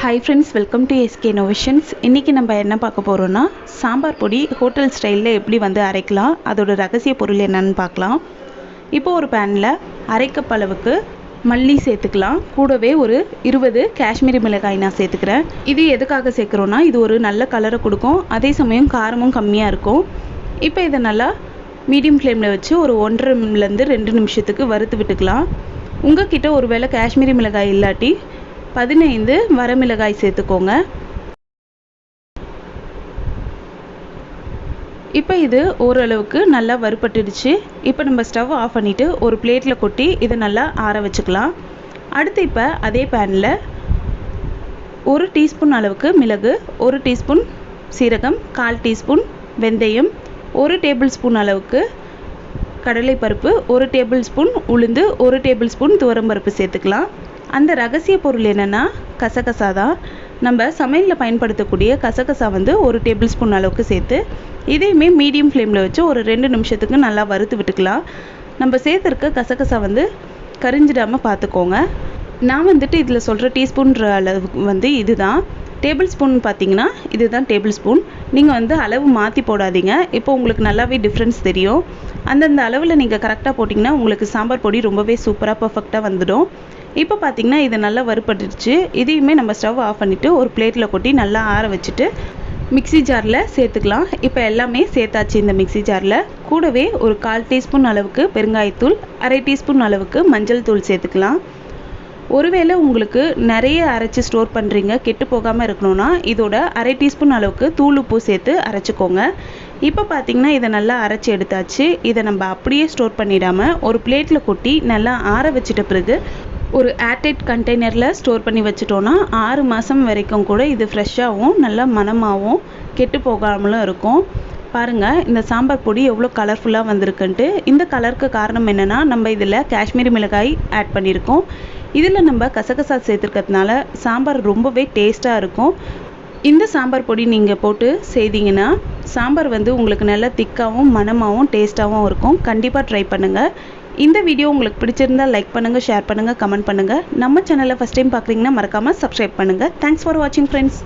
Hi friends, welcome to SK Innovations. இன்னைக்கு நம்ம என்ன பார்க்க போறோம்னா சாம்பார் பொடி ஹோட்டல் ஸ்டைல்ல எப்படி வந்து அரைக்கலாம் அதோட ரகசிய பொருள் என்னன்னு பார்க்கலாம். இப்போ ஒரு panல அரை கப் அளவுக்கு மல்லி சேர்த்துக்கலாம். கூடவே ஒரு 20 காஷ்மீரி மிளகாய் நான் சேர்த்துக்கிறேன். இது எதுக்காக சேர்க்கறோம்னா இது ஒரு நல்ல கலரை கொடுக்கும். அதே சமயம் காரமும் கம்மியா இருக்கும். இப்போ இத நல்லா மீடியம் ஃப்ளேம்ல வச்சு ஒரு 1.5 ல இருந்து 2 நிமிஷத்துக்கு வறுத்து விட்டுக்கலாம். உங்ககிட்ட ஒருவேளை காஷ்மீரி மிளகாய் இல்லாட்டி 15 வரமிளகாய் சேர்த்துக்கோங்க. இப்போ இது ஓரளவுக்கு நல்லா வறுபட்டுடுச்சு. இப்போ நம்ம ஸ்டவ் ஆஃப் பண்ணிட்டு ஒரு பிளேட்ல கொட்டி இதை நல்லா ஆற வச்சுக்கலாம். அடுத்து இப்போ அதே பேன்ல 1 டீஸ்பூன் அளவுக்கு மிளகு, 1 டீஸ்பூன் சீரகம், 1/4 டீஸ்பூன் வெந்தயம், 1 டேபிள் ஸ்பூன் அளவுக்கு கடலைப்பருப்பு, 1 டேபிள் ஸ்பூன் உளுந்து, 1 டேபிள் ஸ்பூன் துவரம்பருப்பு சேர்த்துக்கலாம். அந்த ரகசிய பொருள் என்னன்னா கசகசா தான். நம்ம சமையலில் பயன்படுத்தக்கூடிய கசகசா வந்து 1 டேபிள் ஸ்பூன் அளவுக்கு சேர்த்து இதையுமே மீடியம் ஃப்ளேமில் வச்சு ஒரு 2 நிமிஷத்துக்கு நல்லா வறுத்து விட்டுக்கலாம். நம்ம சேர்த்துருக்க கசகசா வந்து கரிஞ்சிடாமல் பார்த்துக்கோங்க. நான் வந்துட்டு இதில் சொல்கிற டீஸ்பூன்ற அளவுக்கு வந்து இதுதான். டேபிள் ஸ்பூன் பார்த்தீங்கன்னா இதுதான் டேபிள் ஸ்பூன். நீங்கள் வந்து அளவு மாற்றி போடாதீங்க. இப்போ உங்களுக்கு நல்லாவே டிஃப்ரென்ஸ் தெரியும். அந்தந்த அளவில் நீங்கள் கரெக்டாக போட்டிங்கன்னா உங்களுக்கு சாம்பார் பொடி ரொம்பவே சூப்பராக பர்ஃபெக்டாக வந்துடும். இப்போ பார்த்தீங்கன்னா இது நல்லா வறுபட்டுடுச்சு. இதையுமே நம்ம ஸ்டவ் ஆஃப் பண்ணிவிட்டு ஒரு பிளேட்டில் கொட்டி நல்லா ஆற வச்சுட்டு மிக்ஸி ஜாரில் சேர்த்துக்கலாம். இப்போ எல்லாமே சேர்த்தாச்சு இந்த மிக்ஸி ஜாரில். கூடவே ஒரு 1/4 டீஸ்பூன் அளவுக்கு பெருங்காயத்தூள், 1/2 டீஸ்பூன் அளவுக்கு மஞ்சள் தூள் சேர்த்துக்கலாம். ஒருவேளை உங்களுக்கு நிறைய அரைச்சி ஸ்டோர் பண்ணுறீங்க கெட்டு போகாமல் இருக்கணும்னா இதோட 1/2 டீஸ்பூன் அளவுக்கு தூள் உப்பு சேர்த்து அரைச்சிக்கோங்க. இப்போ பார்த்தீங்கன்னா இதை நல்லா அரைச்சி எடுத்தாச்சு. இதை நம்ம அப்படியே ஸ்டோர் பண்ணிடாமல் ஒரு பிளேட்டில் கொட்டி நல்லா ஆற வச்சிட்ட பிறகு ஒரு ஏர்டைட் கண்டெய்னரில் ஸ்டோர் பண்ணி வச்சுட்டோன்னா 6 மாதம் வரைக்கும் கூட இது ஃப்ரெஷ்ஷாகவும் நல்லா மணமாகவும் கெட்டு போகாமலும் இருக்கும். பாருங்கள் இந்த சாம்பார் பொடி எவ்வளோ கலர்ஃபுல்லாக வந்திருக்குன்ட்டு. இந்த கலருக்கு காரணம் என்னென்னா நம்ம இதில் காஷ்மீரி மிளகாய் ஆட் பண்ணியிருக்கோம். இதில் நம்ம கசகசா சேர்த்துருக்கிறதுனால சாம்பார் ரொம்பவே டேஸ்ட்டாக இருக்கும். இந்த சாம்பார் பொடி நீங்கள் போட்டு செய்தீங்கன்னா சாம்பார் வந்து உங்களுக்கு நல்லா திக்காகவும் மணமாகவும் டேஸ்ட்டாகவும் இருக்கும். கண்டிப்பாக ட்ரை பண்ணுங்கள். இந்த வீடியோ உங்களுக்கு பிடிச்சிருந்தா லைக் பண்ணுங்கள், ஷேர் பண்ணுங்கள், கமெண்ட் பண்ணுங்கள். நம்ம சேனலை ஃபஸ்ட் டைம் பார்க்குறீங்கன்னா மறக்காமல் சப்ஸ்கிரைப் பண்ணுங்கள். தேங்க்ஸ் ஃபார் வாட்சிங் ஃப்ரெண்ட்ஸ்.